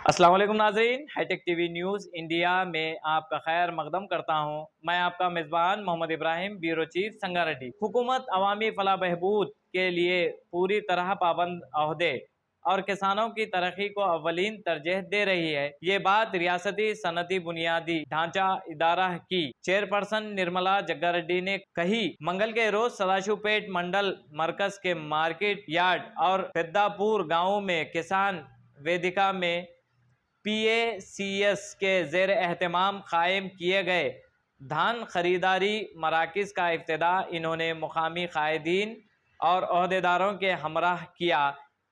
अस्सलाम वालेकुम नाज़रीन, हाईटेक टीवी न्यूज़ इंडिया में आपका खैर मकदम करता हूं। मैं आपका मेज़बान मोहम्मद इब्राहिम, ब्यूरो चीफ संगारेड्डी। हुकूमत अवामी फलाह बहबूद के लिए पूरी तरह पाबंद ओहदे और किसानों की तरक्की को अव्वलीन तरजीह दे रही है। ये बात रियासती सनती बुनियादी ढांचा इदारा की चेयरपर्सन निर्मला जग्गारेड्डी ने कही। मंगल के रोज सदाशिवपेट मंडल मरकज के मार्केट यार्ड और पेद्दापुर गाँव में किसान वेदिका में PACS के ज़ेर एहतमाम कायम किए गए धान खरीदारी मराकज़ का इफ्तिताह इन्होंने मुकामी कायदीन और अहदेदारों के हमराह किया।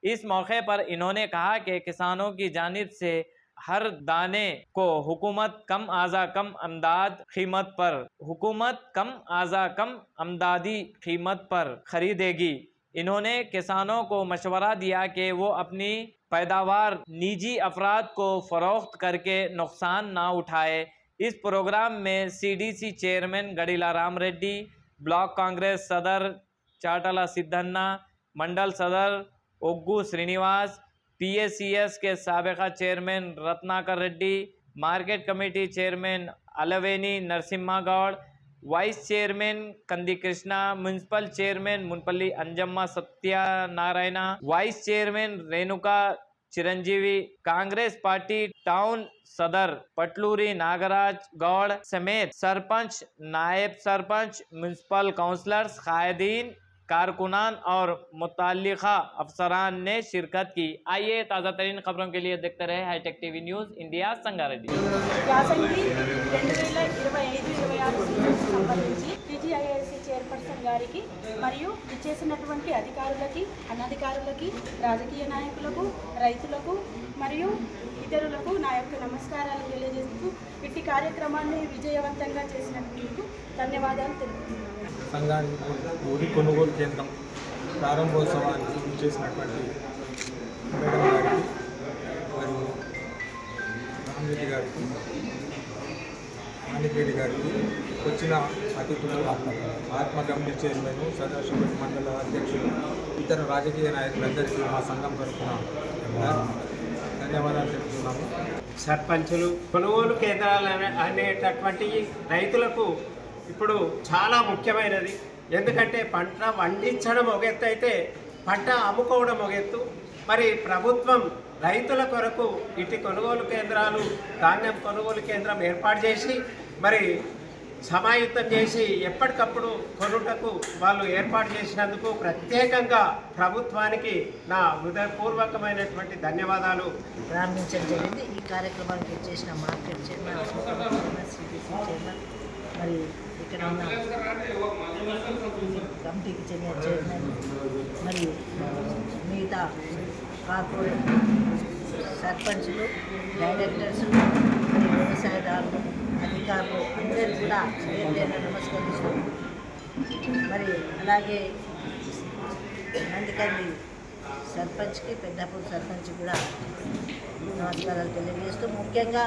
इस मौके पर इन्होंने कहा कि किसानों की जानिब से हर दाने को हुकूमत कम आज़ा कम अमदाद कीमत पर खरीदेगी। इन्होंने किसानों को मशवरा दिया कि वो अपनी पैदावार निजी अफराद को फ़रोख्त करके नुकसान ना उठाए। इस प्रोग्राम में CDC chairman Gadila Ram Reddy, block Congress सदर चाटला सिद्धन्ना, मंडल सदर ओग्गू श्रीनिवास, PACS के साबिका chairman Ratnakar Reddy, market committee chairman Alveni Narasimha Goud, vice chairman Kandi Krishna, municipal chairman Munpalli Anjamma Satyanarayana, vice chairman Renuka Chiranjeevi, Congress party town सदर पटलूरी नागराज गौड़ समेत सरपंच, नायब सरपंच, म्यूनसिपल काउंसलर्स, कायदीन, कारकुनान और मुताल्लिका अफसरान ने शिरकत की। आइए ताज़ा तरीन खबरों के लिए देखते रहे hitech TV news India Sangareddy. యాసంగి 2025-26 సీజన్కు సంబంధించి TGIIC చైర్పర్సన్ గారికి మరియు ఇచ్చేసినటువంటి అధికారులకి, అనధికారులకి, రాజకీయ నాయకులకు, రైతులకు మరియు ఇతరులకు నా యొక్క నమస్కారాలు తెలియజేస్తూ ఇట్టి కార్యక్రమాన్ని విజయవంతంగా చేసినందుకు ధన్యవాదాలు తెలుపుతున్నాను. సంఘానికి ఊరి కొనుగోలు కేంద్రం ప్రారంభోత్సవానికి చేసినటువంటి మేడం గారికి మరియు రామరెడ్డి గారికి, మాణిక్రెడ్డి గారికి, వచ్చిన అతిథులు, ఆత్మ కమిటీ చైర్మన్, సదాశివపేట మండల అధ్యక్షులు, ఇతర రాజకీయ నాయకులందరికీ మా సంఘం తరఫున ధన్యవాదాలు చెప్తున్నాము. సర్పంచులు కొనుగోలు కేంద్రాలు అనేటటువంటి రైతులకు ఇప్పుడు చాలా ముఖ్యమైనది. ఎందుకంటే పంట వండించడం ఒక ఎత్తు అయితే పంట అమ్ముకోవడం ఒక ఎత్తు. మరి ప్రభుత్వం రైతుల కొరకు ఇటు కొనుగోలు కేంద్రాలు, ధాన్యం కొనుగోలు కేంద్రం ఏర్పాటు చేసి మరి సమాయుత్తం చేసి ఎప్పటికప్పుడు కొనుటకు వాళ్ళు ఏర్పాటు చేసినందుకు ప్రత్యేకంగా ప్రభుత్వానికి నా హృదయపూర్వకమైనటువంటి ధన్యవాదాలు ప్రారంభించడం జరిగింది. ఈ కార్యక్రమానికి చేసిన మార్కెట్ చైర్మన్, CDC చైర్మన్, మరి ఇక్కడ ఉన్న కమిటీకి చెందిన చైర్మన్, మరి మిగతా కార్పొరేట్ సర్పంచులు, డైరెక్టర్స్, వ్యవసాయదారులు, అధికారులు అందరూ కూడా పేరు నమస్కరిస్తూ, మరి అలాగే నందికంది సర్పంచ్కి, పెద్దాపూర్ సర్పంచ్ కూడా నమస్కారాలు తెలియజేస్తూ, ముఖ్యంగా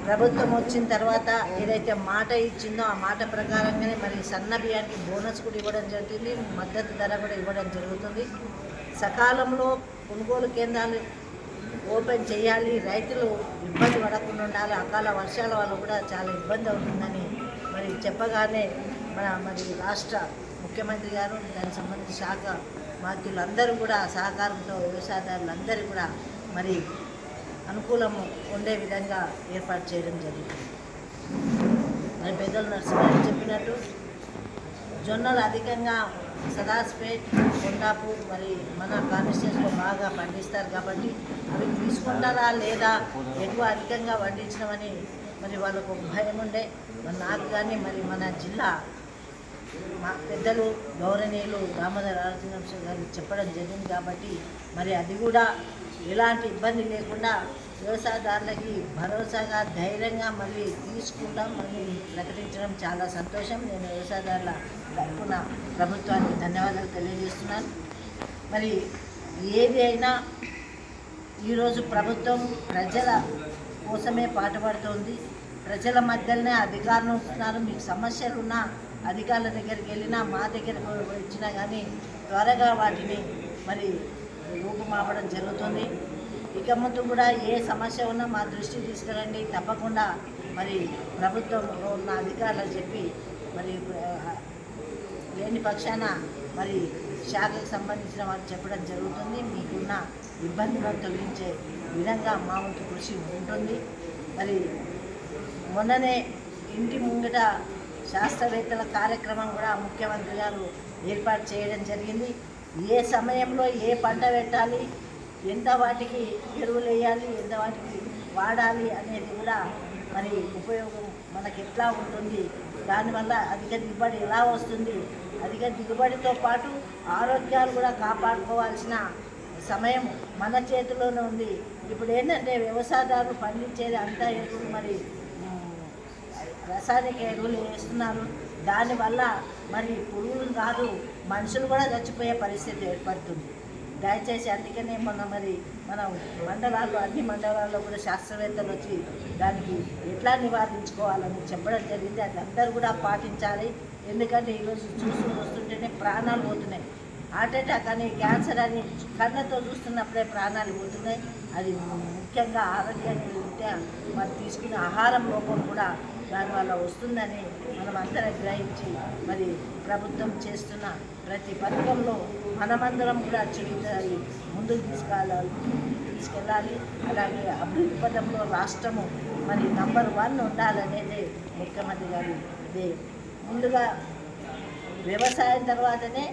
ప్రభుత్వం వచ్చిన తర్వాత ఏదైతే మాట ఇచ్చిందో ఆ మాట ప్రకారంగానే మరి సన్న బియ్యానికి బోనస్ కూడా ఇవ్వడం జరుగుతుంది, మద్దతు ధర కూడా ఇవ్వడం జరుగుతుంది. సకాలంలో కొనుగోలు కేంద్రాలు ఓపెన్ చేయాలి, రైతులు ఇబ్బంది పడకుండా ఉండాలి. అకాల వర్షాల వల్ల కూడా చాలా ఇబ్బంది అవుతుందని మరి చెప్పగానే మరి రాష్ట్ర ముఖ్యమంత్రి గారు, దానికి సంబంధించిన శాఖ మంత్రులు అందరూ కూడా సహకారంతో వ్యవసాయదారులందరూ కూడా మరి అనుకూలము ఉండే విధంగా ఏర్పాటు చేయడం జరుగుతుంది. మరి పెద్దలు నరసింహారావు చెప్పినట్టు జొన్నలు అధికంగా సదాస్పేట్, కొండాపూర్ మరి మన కాన్స్టిట్యూన్సీలో బాగా పండిస్తారు కాబట్టి అవి తీసుకుంటారా లేదా, ఎక్కువ అధికంగా పండించడమని మరి వాళ్ళకు భయం ఉండే. నాకు కానీ మరి మన జిల్లా మా పెద్దలు గౌరవనీయులు దామోదర రాజవంశ గారు చెప్పడం జరిగింది కాబట్టి మరి అది కూడా ఎలాంటి ఇబ్బంది లేకుండా వ్యవసాయదారులకి భరోసాగా ధైర్యంగా మళ్ళీ తీసుకుంటాం మళ్ళీ ప్రకటించడం చాలా సంతోషం. నేను వ్యవసాయదారుల తరఫున ప్రభుత్వానికి ధన్యవాదాలు తెలియజేస్తున్నాను. మరి ఏది అయినా ఈరోజు ప్రభుత్వం ప్రజల కోసమే పాటుపడుతోంది. ప్రజల మధ్యలోనే అధికారులు ఉంటున్నారు. మీకు సమస్యలున్నా అధికారుల దగ్గరికి వెళ్ళినా, మా దగ్గరకు వచ్చినా కానీ త్వరగా వాటిని మరి రూపుమాపడం జరుగుతుంది. ఇక ముందు కూడా ఏ సమస్య ఉన్నా మా దృష్టికి తీసుకురండి, తప్పకుండా మరి ప్రభుత్వంలో ఉన్న అధికారులకు చెప్పి మరి లేని పక్షాన మరి శాఖకు సంబంధించిన వారు చెప్పడం జరుగుతుంది. మీకున్న ఇబ్బందులను తొలగించే విధంగా మా వంతు కృషి ఉంటుంది. మరి మొన్ననే ఇంటి ముంగట శాస్త్రవేత్తల కార్యక్రమం కూడా ముఖ్యమంత్రి గారు ఏర్పాటు చేయడం జరిగింది. ఏ సమయంలో ఏ పంట పెట్టాలి, ఎంత వాటికి ఎరువులు వేయాలి, ఎంత వాటికి వాడాలి అనేది కూడా మరి ఉపయోగం మనకి ఎట్లా ఉంటుంది, దానివల్ల అధిక దిగుబడి ఎలా వస్తుంది, అధిక దిగుబడితో పాటు ఆరోగ్యాలు కూడా కాపాడుకోవాల్సిన సమయం మన చేతిలోనే ఉంది. ఇప్పుడు ఏంటంటే వ్యవసాయదారులు పండించేది అంతా ఎరువులు మరి రసాయనిక ఎరువులు వేస్తున్నారు. దానివల్ల మరి పురుగులు కాదు మనుషులు కూడా చచ్చిపోయే పరిస్థితి ఏర్పడుతుంది. దయచేసి అందుకనే మన మండలాల్లో అన్ని మండలాల్లో కూడా శాస్త్రవేత్తలు వచ్చి దానికి ఎట్లా నివారించుకోవాలని చెప్పడం జరిగింది. అది అందరూ కూడా పాటించాలి. ఎందుకంటే ఈరోజు వస్తుంటేనే ప్రాణాలు పోతున్నాయి. హార్ట్ అటాక్ అని, క్యాన్సర్ అని కళ్ళతో చూస్తున్నప్పుడే ప్రాణాలు పోతున్నాయి. అది ముఖ్యంగా ఆరోగ్యాన్ని రీత్యా మరి తీసుకునే ఆహారం లోపం కూడా దానివల్ల వస్తుందని మనం అందరం గ్రహించి మరి ప్రభుత్వం చేస్తున్న ప్రతి పథకంలో మనమందరం కూడా ముందుకు తీసుకెళ్ళాలి. అలాగే అభివృద్ధి పథంలో రాష్ట్రము మరి నంబర్ 1 ఉండాలనేదే ముఖ్యమంత్రి గారి ఇదే. ముందుగా వ్యవసాయం తర్వాతనే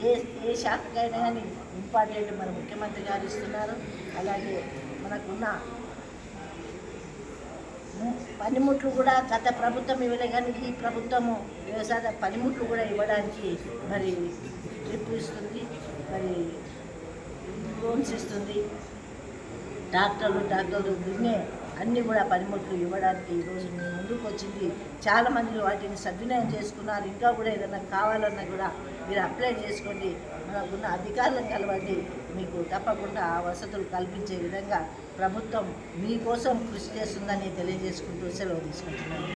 ఏ శాఖకైనా కానీ ఇంపార్టెంట్ మన ముఖ్యమంత్రి గారు ఇస్తున్నారు. అలాగే మనకున్న పనిముట్లు కూడా గత ప్రభుత్వం ఇవ్వలే, కానీ ఈ ప్రభుత్వము వ్యవసాయ పనిముట్లు కూడా ఇవ్వడానికి మరి ట్రిప్ ఇస్తుంది, మరి లోన్స్ ఇస్తుంది. ట్రాక్టర్లు దున్నే అన్నీ కూడా పనిముట్లు ఇవ్వడానికి ఈరోజు మీ ముందుకు వచ్చింది. చాలామంది వాటిని సద్వినియోగం చేసుకున్నారు. ఇంకా కూడా ఏదైనా కావాలన్నా కూడా మీరు అప్లై చేసుకోండి, మనకున్న అధికారులను కలవండి. మీకు తప్పకుండా ఆ వసతులు కల్పించే విధంగా ప్రభుత్వం మీకోసం కృషి చేస్తుందని తెలియజేసుకుంటూ సెలవు తీసుకుంటున్నాను.